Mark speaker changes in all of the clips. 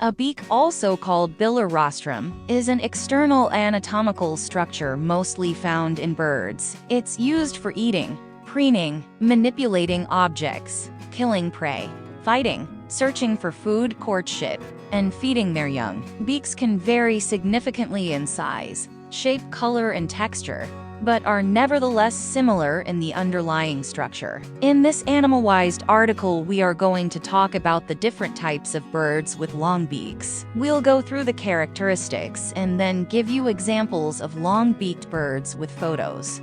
Speaker 1: A beak, also called bilar rostrum, is an external anatomical structure mostly found in birds. It's used for eating, preening, manipulating objects, killing prey, fighting, searching for food, courtship, and feeding their young. Beaks can vary significantly in size, shape, color, and texture, but are nevertheless similar in the underlying structure. In this Animalwise article, we are going to talk about the different types of birds with long beaks. We'll go through the characteristics and then give you examples of long-beaked birds with photos.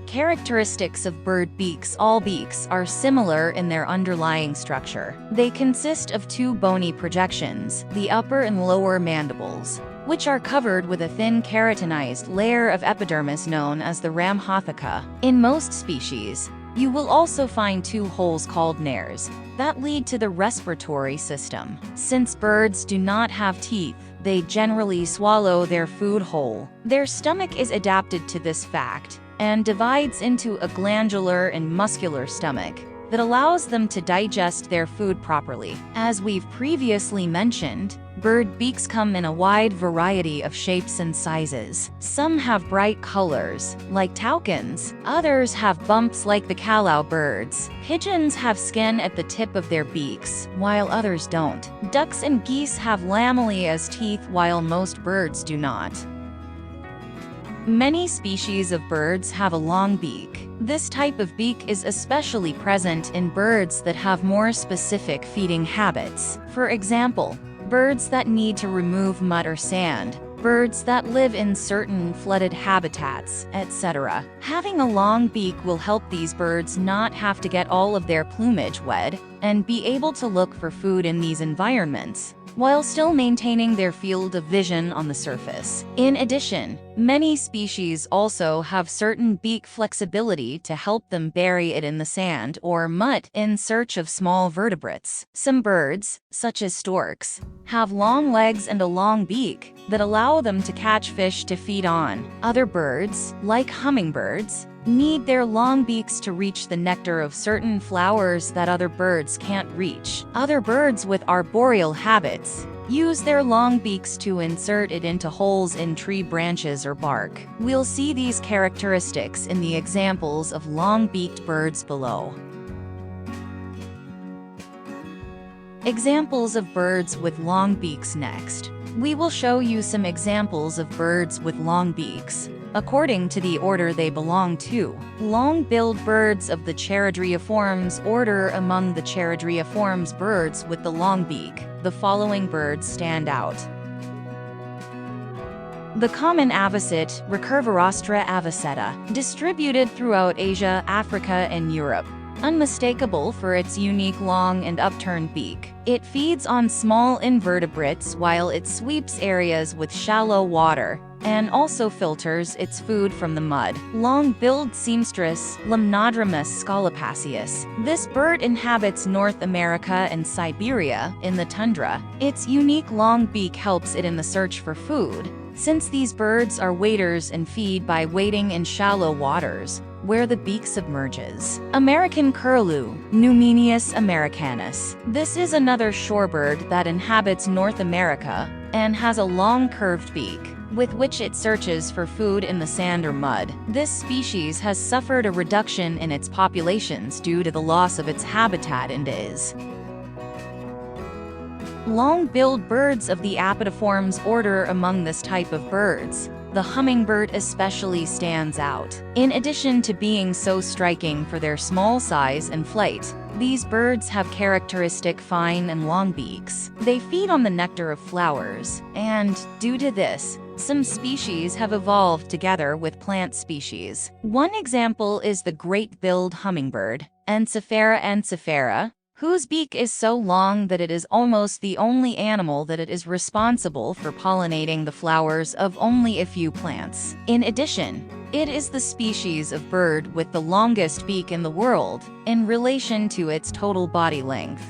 Speaker 1: Characteristics of bird beaks. All beaks are similar in their underlying structure. They consist of two bony projections, the upper and lower mandibles, which are covered with a thin keratinized layer of epidermis known as the rhamnotheca. In most species, you will also find two holes called nares that lead to the respiratory system. Since birds do not have teeth, they generally swallow their food whole. Their stomach is adapted to this fact and divides into a glandular and muscular stomach that allows them to digest their food properly. As we've previously mentioned, bird beaks come in a wide variety of shapes and sizes. Some have bright colors, like toucans. Others have bumps like the callow birds. Pigeons have skin at the tip of their beaks, while others don't. Ducks and geese have lamellae as teeth, while most birds do not. Many species of birds have a long beak. This type of beak is especially present in birds that have more specific feeding habits. For example, birds that need to remove mud or sand, birds that live in certain flooded habitats, etc. Having a long beak will help these birds not have to get all of their plumage wet and be able to look for food in these environments, while still maintaining their field of vision on the surface. In addition, many species also have certain beak flexibility to help them bury it in the sand or mud in search of small vertebrates. Some birds, such as storks, have long legs and a long beak that allow them to catch fish to feed on. Other birds, like hummingbirds, need their long beaks to reach the nectar of certain flowers that other birds can't reach. Other birds with arboreal habits use their long beaks to insert it into holes in tree branches or bark. We'll see these characteristics in the examples of long-beaked birds below. Examples of birds with long beaks. Next, we will show you some examples of birds with long beaks, according to the order they belong to. Long-billed birds of the Charadriiformes order. Among the Charadriiformes birds with the long beak, the following birds stand out. The common avocet, Recurvirostra aviceta, distributed throughout Asia, Africa, and Europe. Unmistakable for its unique long and upturned beak, it feeds on small invertebrates while it sweeps areas with shallow water, and also filters its food from the mud. Long-billed seamstress, Limnodromus scolopaceus. This bird inhabits North America and Siberia, in the tundra. Its unique long beak helps it in the search for food, since these birds are waders and feed by wading in shallow waters, where the beak submerges. American curlew, Numenius americanus. This is another shorebird that inhabits North America and has a long curved beak, with which it searches for food in the sand or mud. This species has suffered a reduction in its populations due to the loss of its habitat and is. Long-billed birds of the Apodiformes order. Among this type of birds, the hummingbird especially stands out. In addition to being so striking for their small size and flight, these birds have characteristic fine and long beaks. They feed on the nectar of flowers, and, due to this, some species have evolved together with plant species. One example is the great-billed hummingbird, Encephera encephera, whose beak is so long that it is almost the only animal that it is responsible for pollinating the flowers of only a few plants. In addition, it is the species of bird with the longest beak in the world, in relation to its total body length.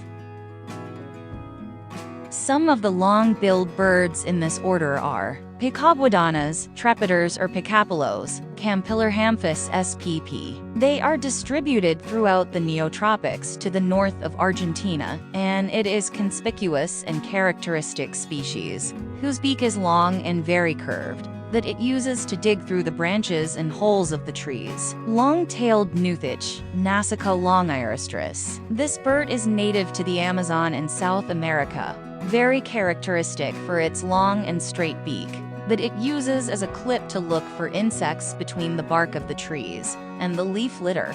Speaker 1: Some of the long-billed birds in this order are Picabwadanas, trepiders or picapolos, Campylorhamphus spp. They are distributed throughout the neotropics to the north of Argentina, and it is conspicuous and characteristic species, whose beak is long and very curved, that it uses to dig through the branches and holes of the trees. Long-tailed newthich, Nasica longiostris. This bird is native to the Amazon and South America, very characteristic for its long and straight beak that it uses as a clip to look for insects between the bark of the trees and the leaf litter.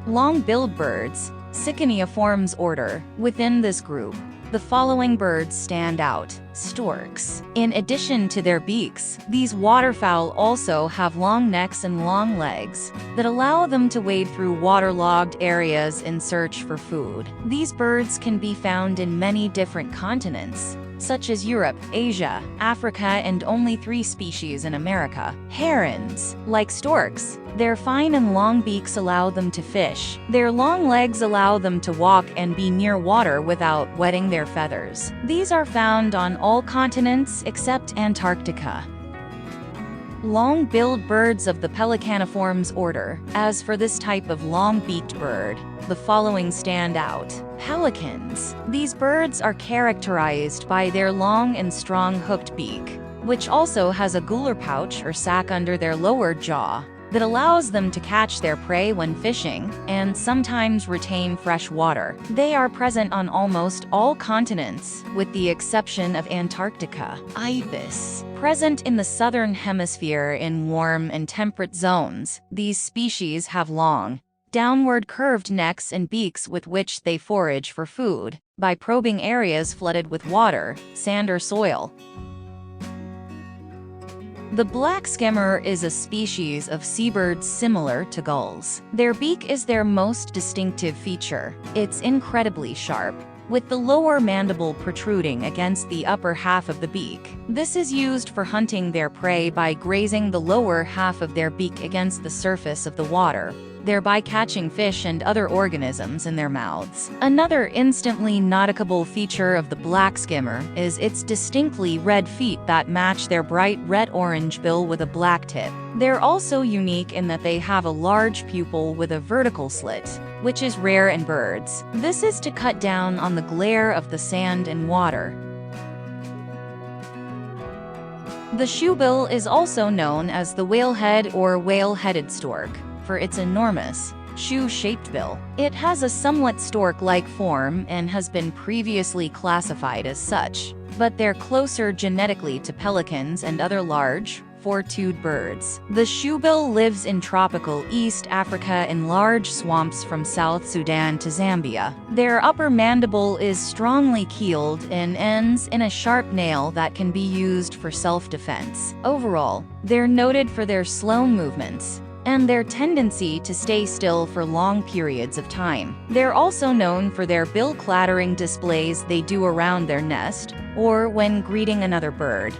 Speaker 1: Long-billed birds, Sicaniiformes order. Within this group, the following birds stand out. Storks. In addition to their beaks, these waterfowl also have long necks and long legs that allow them to wade through waterlogged areas in search for food. These birds can be found in many different continents, such as Europe, Asia, Africa, and only 3 species in America. Herons. Like storks, their fine and long beaks allow them to fish. Their long legs allow them to walk and be near water without wetting their feathers. These are found on all continents except Antarctica. Long-billed birds of the Pelecaniformes order. As for this type of long-beaked bird, the following stand out. Pelicans. These birds are characterized by their long and strong hooked beak, which also has a gular pouch or sac under their lower jaw that allows them to catch their prey when fishing and sometimes retain fresh water. They are present on almost all continents, with the exception of Antarctica. Ibis. Present in the southern hemisphere in warm and temperate zones, these species have long, downward curved necks and beaks with which they forage for food by probing areas flooded with water, sand or soil. The black skimmer is a species of seabirds similar to gulls. Their beak is their most distinctive feature. It's incredibly sharp, with the lower mandible protruding against the upper half of the beak. This is used for hunting their prey by grazing the lower half of their beak against the surface of the water, thereby catching fish and other organisms in their mouths. Another instantly noticeable feature of the black skimmer is its distinctly red feet that match their bright red-orange bill with a black tip. They're also unique in that they have a large pupil with a vertical slit, which is rare in birds. This is to cut down on the glare of the sand and water. The shoebill is also known as the whalehead or whale-headed stork for its enormous, shoe-shaped bill. It has a somewhat stork-like form and has been previously classified as such, but they're closer genetically to pelicans and other large, four-toed birds. The shoebill lives in tropical East Africa in large swamps from South Sudan to Zambia. Their upper mandible is strongly keeled and ends in a sharp nail that can be used for self-defense. Overall, they're noted for their slow movements and their tendency to stay still for long periods of time. They're also known for their bill clattering displays they do around their nest or when greeting another bird.